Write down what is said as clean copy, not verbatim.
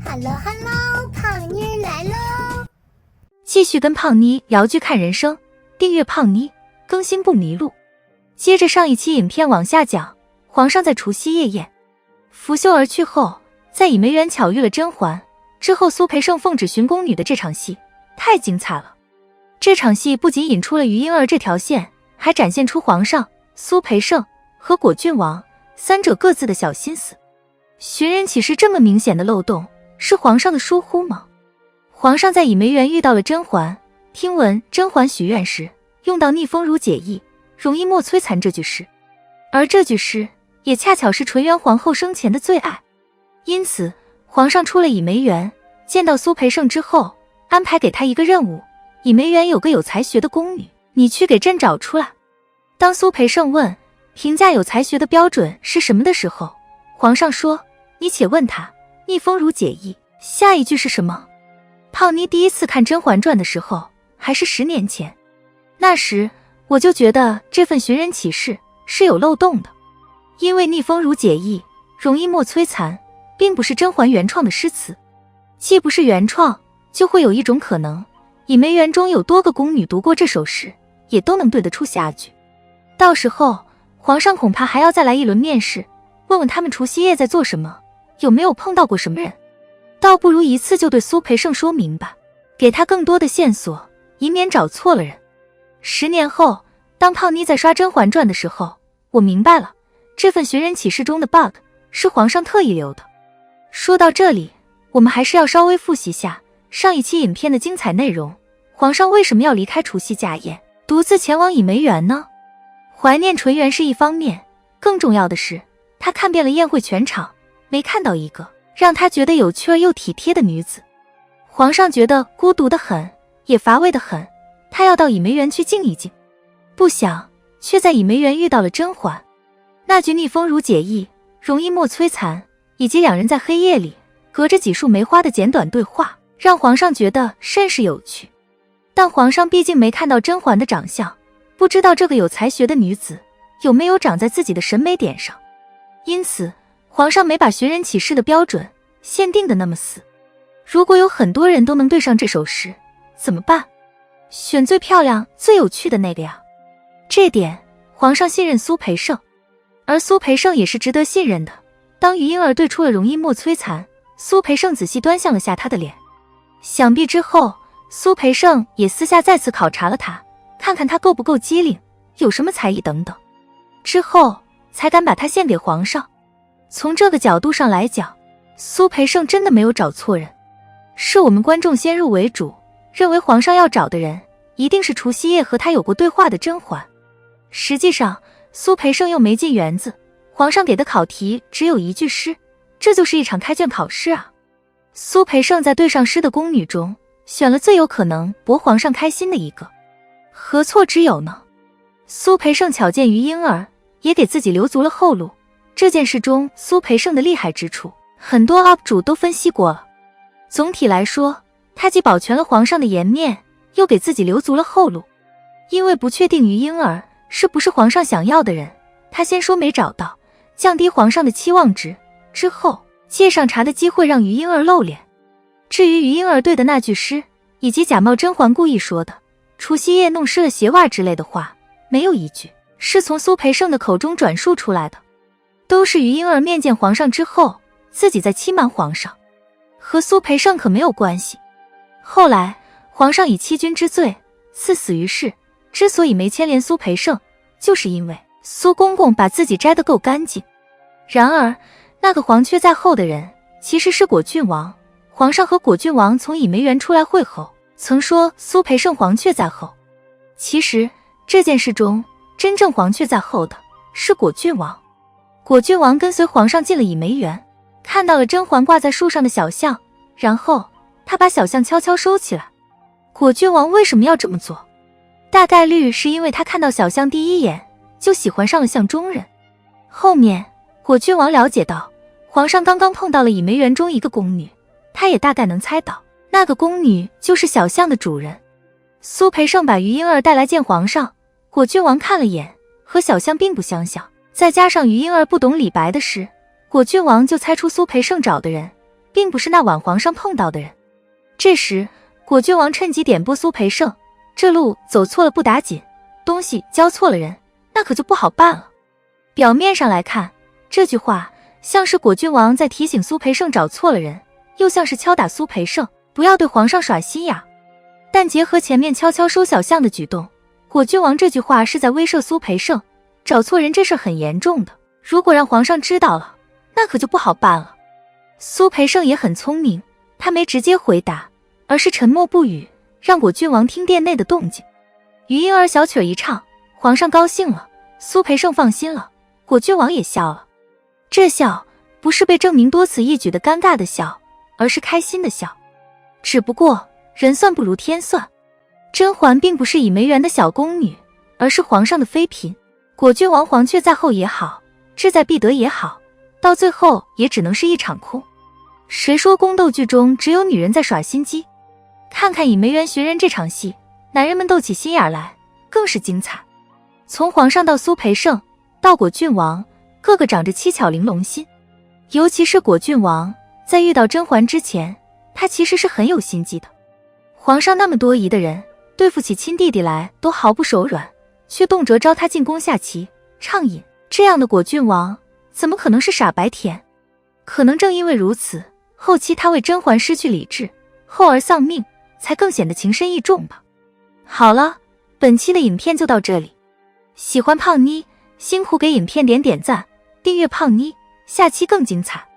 Hello Hello， 胖妮儿来喽！继续跟胖妮聊剧看人生，订阅胖妮，更新不迷路。接着上一期影片往下讲，皇上在除夕夜宴拂袖而去后，在倚梅园巧遇了甄嬛之后，苏培盛奉旨寻宫女的这场戏太精彩了。这场戏不仅引出了于莺儿这条线，还展现出皇上、苏培盛和果郡王三者各自的小心思。寻人启事这么明显的漏洞，是皇上的疏忽吗？皇上在倚梅园遇到了甄嬛，听闻甄嬛许愿时用到逆风如解意，容易莫摧残这句诗，而这句诗也恰巧是纯元皇后生前的最爱。因此皇上出了倚梅园，见到苏培盛之后，安排给他一个任务，倚梅园有个有才学的宫女，你去给朕找出来。当苏培盛问评价有才学的标准是什么的时候，皇上说，你且问他逆风如解意下一句是什么。胖妮第一次看《甄嬛传》的时候还是10年前，那时我就觉得这份寻人启事是有漏洞的，因为逆风如解意容易莫摧残并不是甄嬛原创的诗词，既不是原创，就会有一种可能，倚梅园中有多个宫女读过这首诗，也都能对得出下句。到时候皇上恐怕还要再来一轮面试，问问他们除夕夜在做什么，有没有碰到过什么人，倒不如一次就对苏培盛说明白，给他更多的线索，以免找错了人。10年后，当胖妮在刷《甄嬛传》的时候，我明白了，这份寻人启事中的 bug 是皇上特意留的。说到这里，我们还是要稍微复习下上一期影片的精彩内容。皇上为什么要离开除夕家宴，独自前往倚梅园呢？怀念纯元是一方面，更重要的是，他看遍了宴会全场，没看到一个让他觉得有趣儿又体贴的女子。皇上觉得孤独得很，也乏味得很，他要到倚梅园去静一静。不想，却在倚梅园遇到了甄嬛。那句逆风如解意，容易莫摧残，以及两人在黑夜里隔着几束梅花的简短对话，让皇上觉得甚是有趣。但皇上毕竟没看到甄嬛的长相，不知道这个有才学的女子有没有长在自己的审美点上，因此皇上没把寻人启事的标准限定的那么死。如果有很多人都能对上这首诗，怎么办？选最漂亮最有趣的那个呀。这点皇上信任苏培盛，而苏培盛也是值得信任的。当于莺儿对出了容易莫摧残，苏培盛仔细端详了下他的脸，想必之后苏培盛也私下再次考察了他，看看他够不够机灵，有什么才艺等等，之后才敢把他献给皇上。从这个角度上来讲，苏培盛真的没有找错人，是我们观众先入为主，认为皇上要找的人一定是除夕夜和他有过对话的甄嬛。实际上苏培盛又没进园子，皇上给的考题只有一句诗，这就是一场开卷考试啊。苏培盛在对上诗的宫女中选了最有可能博皇上开心的一个，何错之有呢？苏培盛巧见于莺儿，也给自己留足了后路。这件事中苏培盛的厉害之处，很多 UP 主都分析过了。总体来说，他既保全了皇上的颜面，又给自己留足了后路。因为不确定于莺儿是不是皇上想要的人，他先说没找到，降低皇上的期望值，之后借上茶的机会让于莺儿露脸。至于于莺儿对的那句诗，以及假冒甄嬛故意说的除夕夜弄湿了鞋袜之类的话，没有一句是从苏培盛的口中转述出来的，都是于莺儿面见皇上之后自己在欺瞒皇上，和苏培盛可没有关系。后来皇上以欺君之罪赐死于世，之所以没牵连苏培盛，就是因为苏公公把自己摘得够干净。然而那个黄雀在后的人其实是果郡王，皇上和果郡王从倚梅园出来会后曾说苏培盛黄雀在后，其实这件事中真正黄雀在后的是果郡王。果郡王跟随皇上进了倚梅园，看到了甄嬛挂在树上的小象，然后他把小象悄悄收起来。果郡王为什么要这么做？大概率是因为他看到小象第一眼就喜欢上了象中人。后面果郡王了解到皇上刚刚碰到了倚梅园中一个宫女，他也大概能猜到那个宫女就是小象的主人。苏培盛把于莺儿带来见皇上，果郡王看了眼，和小象并不相像，再加上于莺儿不懂李白的诗，果郡王就猜出苏培盛找的人并不是那晚皇上碰到的人。这时果郡王趁机点拨苏培盛，这路走错了不打紧，东西交错了人，那可就不好办了。表面上来看，这句话像是果郡王在提醒苏培盛找错了人，又像是敲打苏培盛不要对皇上耍心眼。但结合前面悄悄收小象的举动，果郡王这句话是在威慑苏培盛，找错人这事很严重的，如果让皇上知道了，那可就不好办了。苏培盛也很聪明，他没直接回答，而是沉默不语，让果郡王听殿内的动静。余莺儿小曲儿一唱，皇上高兴了，苏培盛放心了，果郡王也笑了。这笑不是被证明多此一举的尴尬的笑，而是开心的笑。只不过人算不如天算，甄嬛并不是倚梅园的小宫女，而是皇上的妃嫔。果郡王黄雀在后也好，志在必得也好，到最后也只能是一场空。谁说宫斗剧中只有女人在耍心机？看看倚梅园寻人这场戏，男人们斗起心眼来更是精彩。从皇上到苏培盛到果郡王，个个长着七巧玲珑心。尤其是果郡王，在遇到甄嬛之前，他其实是很有心机的。皇上那么多疑的人，对付起亲弟弟来都毫不手软，却动辄招他进宫下棋畅饮，这样的果郡王怎么可能是傻白甜？可能正因为如此，后期他为甄嬛失去理智，后而丧命，才更显得情深意重吧。好了，本期的影片就到这里，喜欢胖妮辛苦给影片点赞，订阅胖妮，下期更精彩。